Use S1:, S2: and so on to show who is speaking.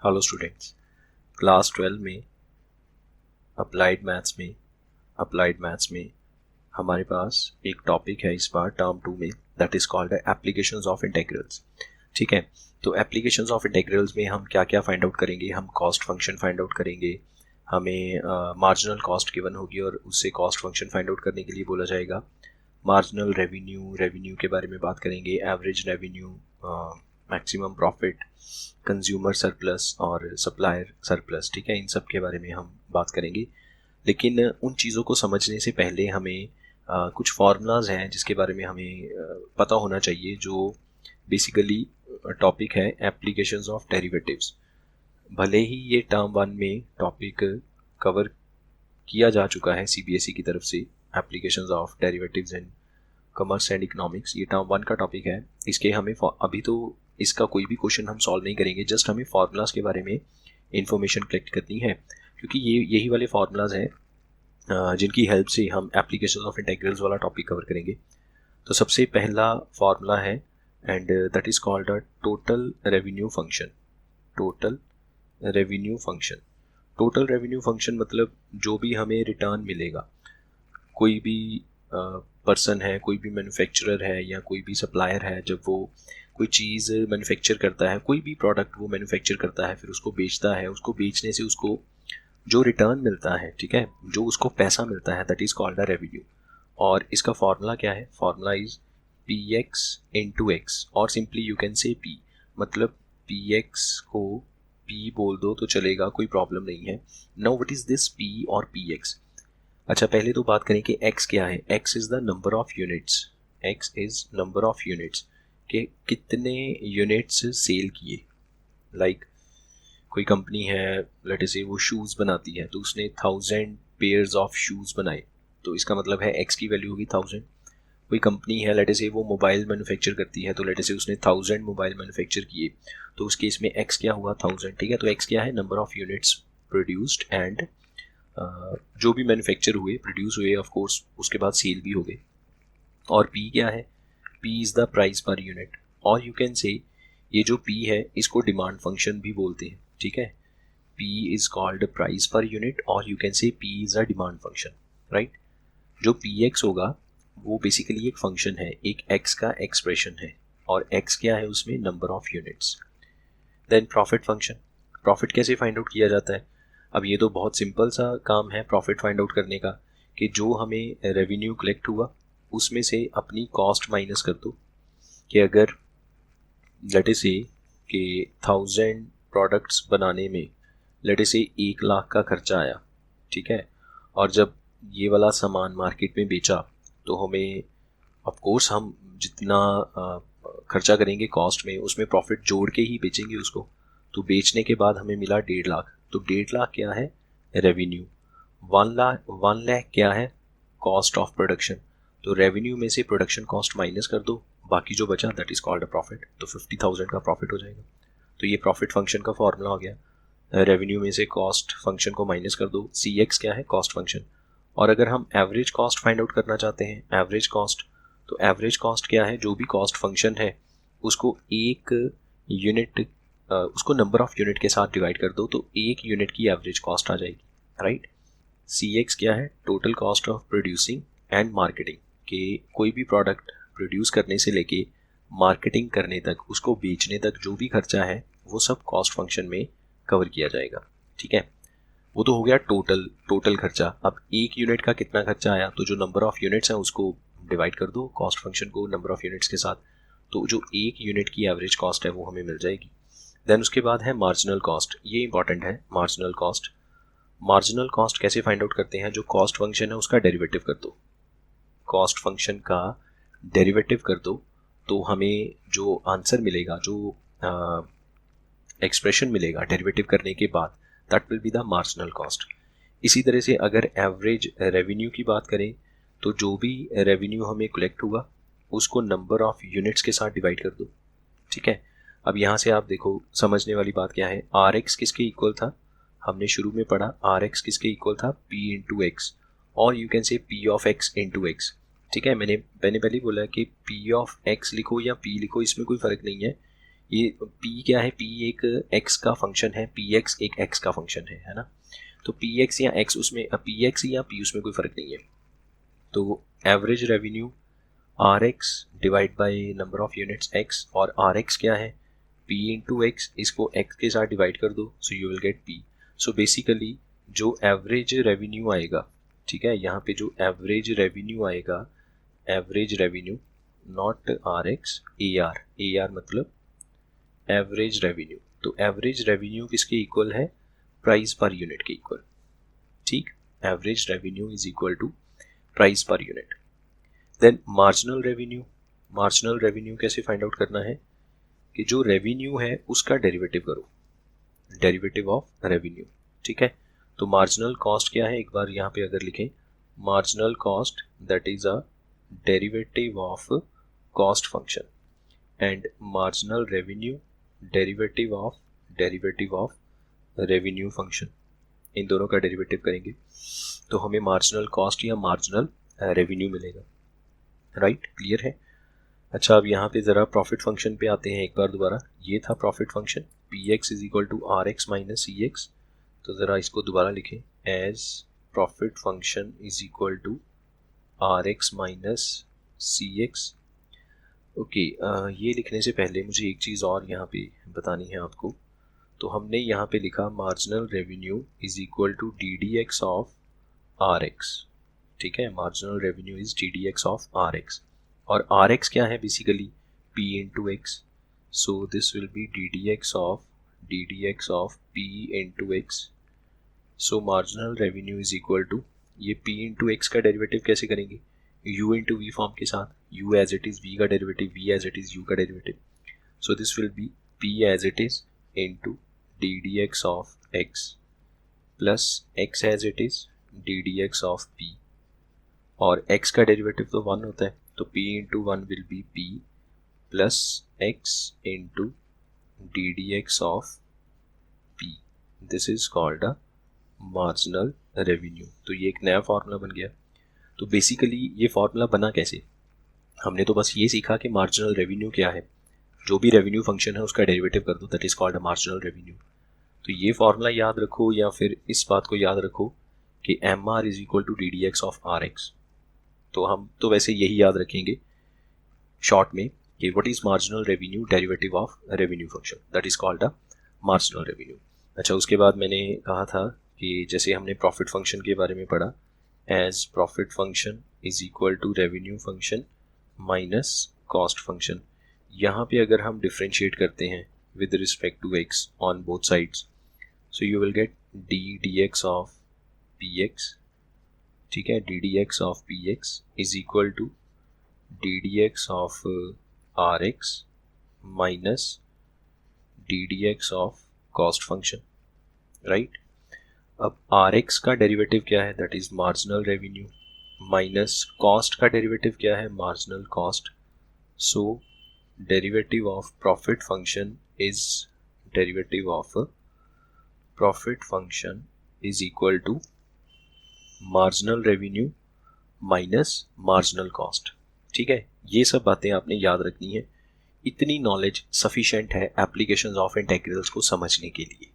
S1: Hello students, class 12 में applied maths में हमारे पास एक टॉपिक है इस बार टर्म 2 में, that is called applications of integrals. ठीक है, तो एप्लीकेशंस ऑफ इंटीग्रल्स में हम क्या क्या फाइंड आउट करेंगे। हम कॉस्ट फंक्शन फाइंड आउट करेंगे, हमें मार्जिनल कॉस्ट गिवन होगी और उससे कॉस्ट फंक्शन फाइंड आउट करने के लिए बोला जाएगा। मार्जिनल रेवेन्यू के बारे में बात करेंगे, average revenue, maximum profit, consumer surplus और सप्लायर सरप्लस। ठीक है, इन सब के बारे में हम बात करेंगे। लेकिन उन चीज़ों को समझने से पहले हमें कुछ फार्मूलाज हैं जिसके बारे में हमें पता होना चाहिए, जो बेसिकली टॉपिक है एप्लीकेशंस ऑफ डेरिवेटिव्स। भले ही ये टर्म 1 में टॉपिक कवर किया जा चुका है सीबीएसई की तरफ से, applications of derivatives in commerce and economics, ये टर्म 1 का टॉपिक है। इसके हमें अभी तो इसका कोई भी क्वेश्चन हम सॉल्व नहीं करेंगे, जस्ट हमें फार्मूलाज के बारे में इंफॉर्मेशन कलेक्ट करनी है, क्योंकि यही वाले फार्मूलाज हैं जिनकी हेल्प से हम एप्लीकेशन ऑफ इंटीग्रल्स वाला टॉपिक कवर करेंगे। तो सबसे पहला फार्मूला है and that is called a total revenue function. Total revenue function total revenue function मतलब जो भी हमें रिटर्न मिलेगा, कोई भी पर्सन है, कोई भी मैन्युफैक्चरर है या कोई भी सप्लायर है, जब वो कोई चीज़ मैन्युफैक्चर करता है, कोई भी प्रोडक्ट वो मैन्युफैक्चर करता है, फिर उसको बेचता है, उसको बेचने से उसको जो रिटर्न मिलता है, ठीक है, जो उसको पैसा मिलता है, that is called a revenue. और इसका फार्मूला क्या है? Formula is P X into X, और simply you can say P, मतलब पी एक्स को पी बोल दो तो चलेगा, कोई प्रॉब्लम नहीं है। Now what is this P और पी एक्स? अच्छा, पहले तो बात करें कि x क्या है। x is the number of units. x is number of units, कि कितने यूनिट्स सेल किए। लाइक कोई कंपनी है, लेट अस से वो शूज़ बनाती है, तो उसने 1000 पेयर्स ऑफ शूज़ बनाए, तो इसका मतलब है x की वैल्यू होगी 1000। कोई कंपनी है, लेट अस से वो मोबाइल मैन्युफैक्चर करती है, तो लेट अस से उसने 1000 मोबाइल मैन्युफैक्चर किए, तो उस केस में x क्या हुआ? 1000। ठीक है, तो x क्या है? Number of units produced and जो भी मैन्युफैक्चर हुए, प्रोड्यूस हुए, ऑफ कोर्स उसके बाद सेल भी हो गए। और P क्या है? P is the price per unit, और यू कैन से ये जो P है इसको डिमांड फंक्शन भी बोलते हैं। ठीक है, P is called price per unit, और you can say P is a demand function, right. जो Px होगा वो बेसिकली एक फंक्शन है, एक x का एक्सप्रेशन है, और x क्या है उसमें? Number of units. Then profit function. Profit कैसे फाइंड आउट किया जाता है? अब ये तो बहुत सिंपल सा काम है प्रॉफिट फाइंड आउट करने का, कि जो हमें रेवेन्यू कलेक्ट हुआ उसमें से अपनी कॉस्ट माइनस कर दो। कि अगर लेट अस से कि 1000 प्रोडक्ट्स बनाने में लेट अस से 1 लाख का खर्चा आया, ठीक है, और जब ये वाला सामान मार्केट में बेचा तो हमें, ऑफ कोर्स हम जितना खर्चा करेंगे कॉस्ट में, उसमें प्रॉफिट जोड़ के ही बेचेंगे उसको, तो बेचने के बाद हमें मिला 1.5 लाख, तो 1.5 लाख क्या है? रेवेन्यू। 1 लाख क्या है? Cost of production. तो रेवेन्यू में से प्रोडक्शन कॉस्ट माइनस कर दो, बाकी जो बचा that is called a profit, तो 50,000 का प्रॉफिट हो जाएगा। तो ये प्रॉफिट फंक्शन का फॉर्मूला हो गया। रेवेन्यू में से कॉस्ट फंक्शन को माइनस कर दो, सी एक्स क्या है? Cost function. और अगर हम एवरेज कॉस्ट फाइंड आउट करना चाहते हैं, एवरेज कॉस्ट, तो एवरेज कॉस्ट क्या है? जो भी कॉस्ट फंक्शन है उसको एक यूनिट, उसको नंबर ऑफ यूनिट के साथ डिवाइड कर दो, तो एक यूनिट की एवरेज कॉस्ट आ जाएगी, राइट। सी एक्स क्या है? Total cost of producing and marketing, कि कोई भी प्रोडक्ट प्रोड्यूस करने से लेके मार्केटिंग करने तक, उसको बेचने तक जो भी खर्चा है वो सब कॉस्ट फंक्शन में कवर किया जाएगा। ठीक है, वो तो हो गया टोटल खर्चा। अब एक यूनिट का कितना खर्चा आया, तो जो नंबर ऑफ यूनिट्स हैं उसको डिवाइड कर दो कॉस्ट फंक्शन को नंबर ऑफ यूनिट्स के साथ, तो जो एक यूनिट की एवरेज कॉस्ट है वो हमें मिल जाएगी। देन उसके बाद है मार्जिनल कॉस्ट। ये इंपॉर्टेंट है, मार्जिनल कॉस्ट। मार्जिनल कॉस्ट कैसे फाइंड आउट करते हैं? जो कॉस्ट फंक्शन है उसका डेरिवेटिव कर दो, कॉस्ट फंक्शन का डेरिवेटिव कर दो, तो हमें जो आंसर मिलेगा, जो एक्सप्रेशन मिलेगा डेरिवेटिव करने के बाद, that will be the marginal cost. इसी तरह से अगर एवरेज रेवेन्यू की बात करें, तो जो भी रेवेन्यू हमें कलेक्ट हुआ उसको नंबर ऑफ यूनिट्स के साथ डिवाइड कर दो। ठीक है, अब यहाँ से आप देखो समझने वाली बात क्या है। आर एक्स किसके इक्वल था? हमने शुरू में पढ़ा आर एक्स किसके इक्वल था? पी इंटू एक्स, और you can say P of x into x. ठीक है, मैंने पहले बोला कि पी ऑफ एक्स लिखो या पी लिखो, इसमें कोई फ़र्क नहीं है, ये p क्या है, p एक x का फंक्शन है, px एक x का फंक्शन है ना। तो px या x उसमें px या p उसमें कोई फ़र्क नहीं है। तो average revenue rx divide by number of units x, और rx क्या है, p इंटू एक्स, इसको x के साथ डिवाइड कर दो, so you will get p। So basically जो एवरेज रेवेन्यू आएगा, ठीक है, यहाँ पे जो एवरेज रेवेन्यू आएगा, average revenue not rx, AR मतलब एवरेज रेवेन्यू। तो एवरेज रेवेन्यू किसके इक्वल है, प्राइस पर यूनिट के इक्वल, ठीक। Average revenue is equal to price per unit. Then marginal revenue कैसे फाइंड आउट करना है कि जो रेवेन्यू है उसका डेरिवेटिव करो, डेरिवेटिव ऑफ रेवेन्यू, ठीक है। तो मार्जिनल कॉस्ट क्या है, एक बार यहाँ पे अगर लिखें, marginal cost that is a derivative of cost function, and marginal revenue derivative of revenue function, इन दोनों का डेरिवेटिव करेंगे तो हमें मार्जिनल कॉस्ट या मार्जिनल रेवेन्यू मिलेगा, राइट, क्लियर है। अच्छा, अब यहाँ पे ज़रा प्रॉफिट फंक्शन पे आते हैं एक बार दोबारा। ये था profit function, P X is equal to R X minus C X. तो ज़रा इसको दोबारा लिखें, as profit function is equal to R X minus C X. Okay, ये लिखने से पहले मुझे एक चीज़ और यहाँ पे बतानी है आपको। तो हमने यहाँ पे लिखा marginal revenue is equal to D D X of R X, ठीक है। Marginal revenue is D D X of R X, और आर एक्स क्या है, basically P into X. So this will be D D X of P into X. So marginal revenue is equal to, ये P into X का derivative कैसे करेंगे, u into V form के साथ, u as it is, v का derivative, v as it is, u का derivative. So this will be p as it is into D D X of x plus x as it is D D X of p, और x का derivative तो 1 होता है, तो p into 1 will be p plus x into D D X of p। This is called a marginal revenue. तो ये एक नया फॉर्मूला बन गया। तो बेसिकली ये फार्मूला बना कैसे, हमने तो बस ये सीखा कि मार्जिनल रेवेन्यू क्या है, जो भी रेवेन्यू फंक्शन है उसका डेरिवेटिव कर दो, that is called a marginal revenue. तो ये फार्मूला याद रखो, या फिर इस बात को याद रखो कि M R is equal to D D X of R X. तो हम तो वैसे यही याद रखेंगे शॉर्ट में कि what is marginal revenue, derivative of revenue function, that is called a marginal revenue. अच्छा, उसके बाद मैंने कहा था कि जैसे हमने प्रॉफिट फंक्शन के बारे में पढ़ा, as profit function is equal to revenue function minus cost function। यहाँ पे अगर हम differentiate करते हैं with respect to x on both sides, so you will get d dx of px, ठीक है, d dx of px is equal to d dx of rx minus d dx of cost function, right। अब R X का derivative क्या है, that is marginal revenue, minus cost का derivative क्या है, marginal cost. So derivative of profit function is equal to marginal revenue minus marginal cost, ठीक है। ये सब बातें आपने याद रखनी है। इतनी नॉलेज सफिशेंट है एप्लीकेशंस ऑफ इंटीग्रल्स को समझने के लिए।